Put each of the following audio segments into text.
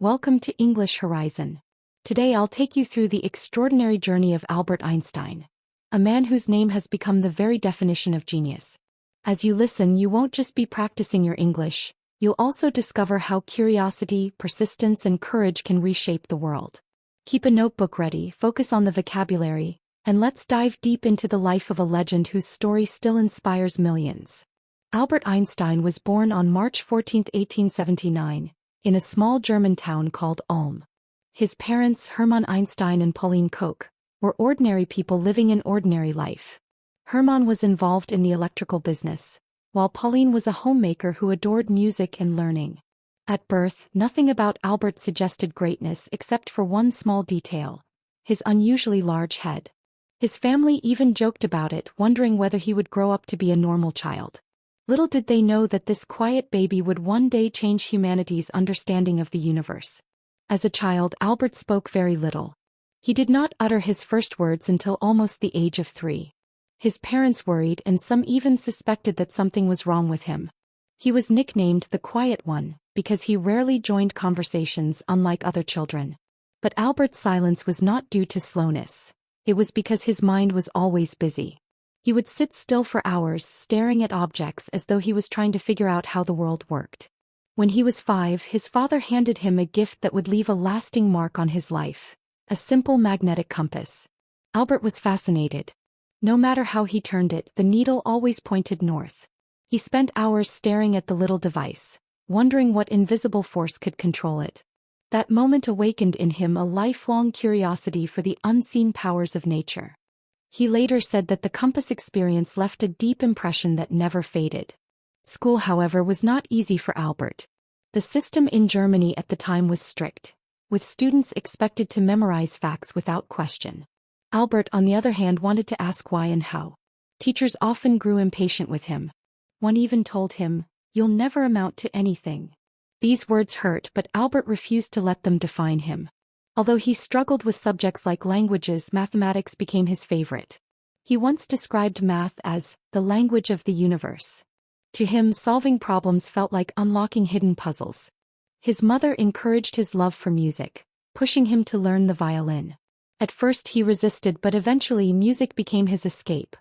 Welcome to English Horizon. Today I'll take you through the extraordinary journey of Albert Einstein, a man whose name has become the very definition of genius. As you listen, you won't just be practicing your English, you'll also discover how curiosity, persistence, and courage can reshape the world. Keep a notebook ready, focus on the vocabulary, and let's dive deep into the life of a legend whose story still inspires millions. Albert Einstein was born on March 14, 1879. In a small German town called Ulm. His parents, Hermann Einstein and Pauline Koch, were ordinary people living an ordinary life. Hermann was involved in the electrical business, while Pauline was a homemaker who adored music and learning. At birth, nothing about Albert suggested greatness except for one small detail: his unusually large head. His family even joked about it, wondering whether he would grow up to be a normal child. Little did they know that this quiet baby would one day change humanity's understanding of the universe. As a child, Albert spoke very little. He did not utter his first words until almost the age of 3. His parents worried, and some even suspected that something was wrong with him. He was nicknamed the Quiet One, because he rarely joined conversations, unlike other children. But Albert's silence was not due to slowness. It was because his mind was always busy. He would sit still for hours, staring at objects as though he was trying to figure out how the world worked. When he was 5, his father handed him a gift that would leave a lasting mark on his life: a simple magnetic compass. Albert was fascinated. No matter how he turned it, the needle always pointed north. He spent hours staring at the little device, wondering what invisible force could control it. That moment awakened in him a lifelong curiosity for the unseen powers of nature. He later said that the compass experience left a deep impression that never faded. School, however, was not easy for Albert. The system in Germany at the time was strict, with students expected to memorize facts without question. Albert, on the other hand, wanted to ask why and how. Teachers often grew impatient with him. One even told him, "You'll never amount to anything." These words hurt, but Albert refused to let them define him. Although he struggled with subjects like languages, mathematics became his favorite. He once described math as the language of the universe. To him, solving problems felt like unlocking hidden puzzles. His mother encouraged his love for music, pushing him to learn the violin. At first he resisted, but eventually music became his escape,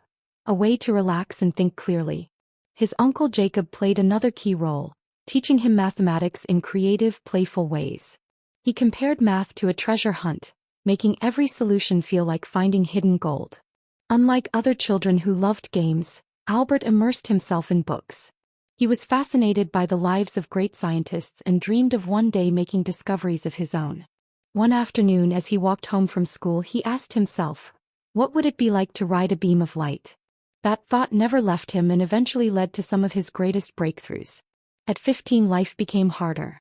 a way to relax and think clearly. His uncle Jacob played another key role, teaching him mathematics in creative, playful ways. He compared math to a treasure hunt, making every solution feel like finding hidden gold. Unlike other children who loved games, Albert immersed himself in books. He was fascinated by the lives of great scientists and dreamed of one day making discoveries of his own. One afternoon, as he walked home from school, he asked himself, what would it be like to ride a beam of light? That thought never left him and eventually led to some of his greatest breakthroughs. At 15, life became harder.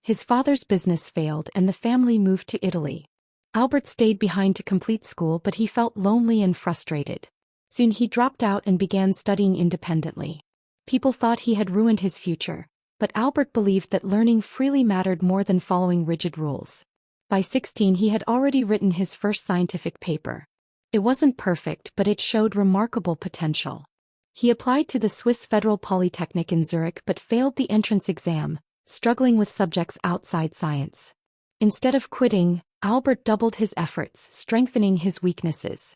His father's business failed and the family moved to Italy. Albert stayed behind to complete school, but he felt lonely and frustrated. Soon he dropped out and began studying independently. People thought he had ruined his future, but Albert believed that learning freely mattered more than following rigid rules. By 16, he had already written his first scientific paper. It wasn't perfect, but it showed remarkable potential. He applied to the Swiss Federal Polytechnic in Zurich but failed the entrance exam, struggling with subjects outside science. Instead of quitting, Albert doubled his efforts, strengthening his weaknesses.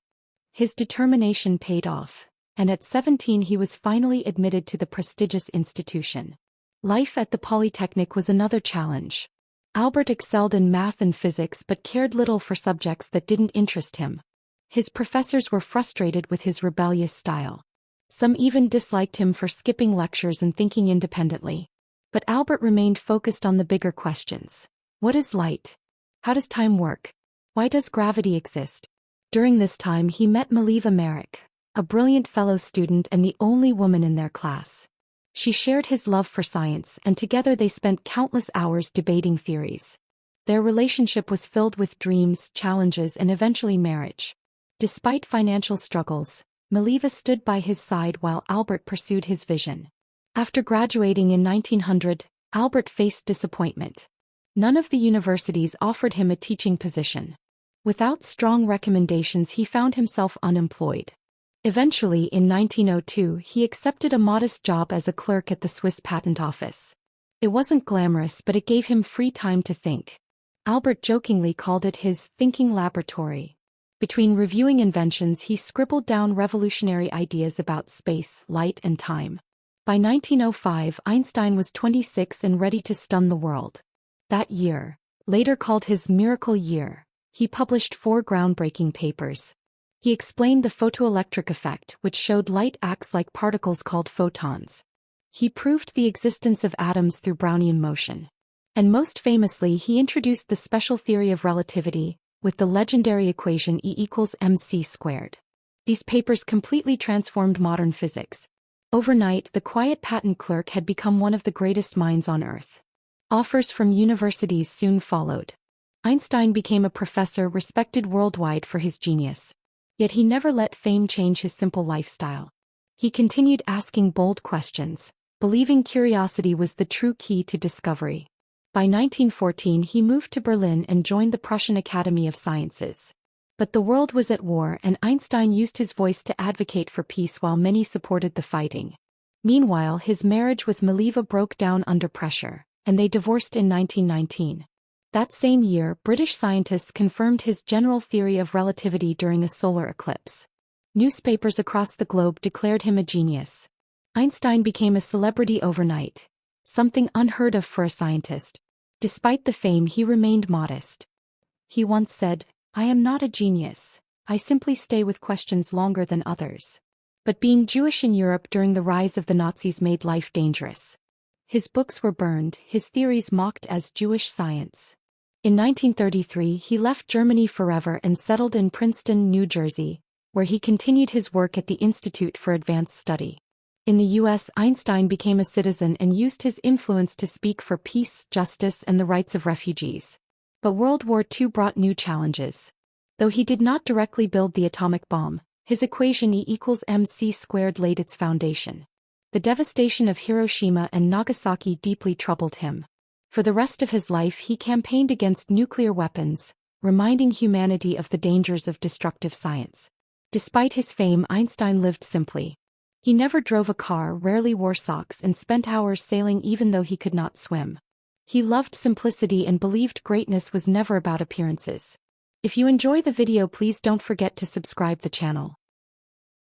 His determination paid off, and at 17 he was finally admitted to the prestigious institution. Life at the Polytechnic was another challenge. Albert excelled in math and physics but cared little for subjects that didn't interest him. His professors were frustrated with his rebellious style. Some even disliked him for skipping lectures and thinking independently. But Albert remained focused on the bigger questions. What is light? How does time work? Why does gravity exist? During this time he met Mileva Merrick, a brilliant fellow student and the only woman in their class. She shared his love for science, and together they spent countless hours debating theories. Their relationship was filled with dreams, challenges, and eventually marriage. Despite financial struggles, Mileva stood by his side while Albert pursued his vision. After graduating in 1900, Albert faced disappointment. None of the universities offered him a teaching position. Without strong recommendations, he found himself unemployed. Eventually, in 1902, he accepted a modest job as a clerk at the Swiss Patent Office. It wasn't glamorous, but it gave him free time to think. Albert jokingly called it his thinking laboratory. Between reviewing inventions, he scribbled down revolutionary ideas about space, light, and time. By 1905, Einstein was 26 and ready to stun the world. That year, later called his miracle year, he published 4 groundbreaking papers. He explained the photoelectric effect, which showed light acts like particles called photons. He proved the existence of atoms through Brownian motion. And most famously, he introduced the special theory of relativity, with the legendary equation E equals mc squared. These papers completely transformed modern physics. Overnight, the quiet patent clerk had become one of the greatest minds on Earth. Offers from universities soon followed. Einstein became a professor respected worldwide for his genius. Yet he never let fame change his simple lifestyle. He continued asking bold questions, believing curiosity was the true key to discovery. By 1914, he moved to Berlin and joined the Prussian Academy of Sciences. But the world was at war, and Einstein used his voice to advocate for peace while many supported the fighting. Meanwhile, his marriage with Mileva broke down under pressure, and they divorced in 1919. That same year, British scientists confirmed his general theory of relativity during a solar eclipse. Newspapers across the globe declared him a genius. Einstein became a celebrity overnight, something unheard of for a scientist. Despite the fame, he remained modest. He once said, "I am not a genius, I simply stay with questions longer than others." But being Jewish in Europe during the rise of the Nazis made life dangerous. His books were burned, his theories mocked as Jewish science. In 1933, he left Germany forever and settled in Princeton, New Jersey, where he continued his work at the Institute for Advanced Study. In the U.S., Einstein became a citizen and used his influence to speak for peace, justice, and the rights of refugees. But World War II brought new challenges. Though he did not directly build the atomic bomb, his equation E equals mc squared laid its foundation. The devastation of Hiroshima and Nagasaki deeply troubled him. For the rest of his life, he campaigned against nuclear weapons, reminding humanity of the dangers of destructive science. Despite his fame, Einstein lived simply. He never drove a car, rarely wore socks, and spent hours sailing even though he could not swim. He loved simplicity and believed greatness was never about appearances. If you enjoy the video, please don't forget to subscribe the channel.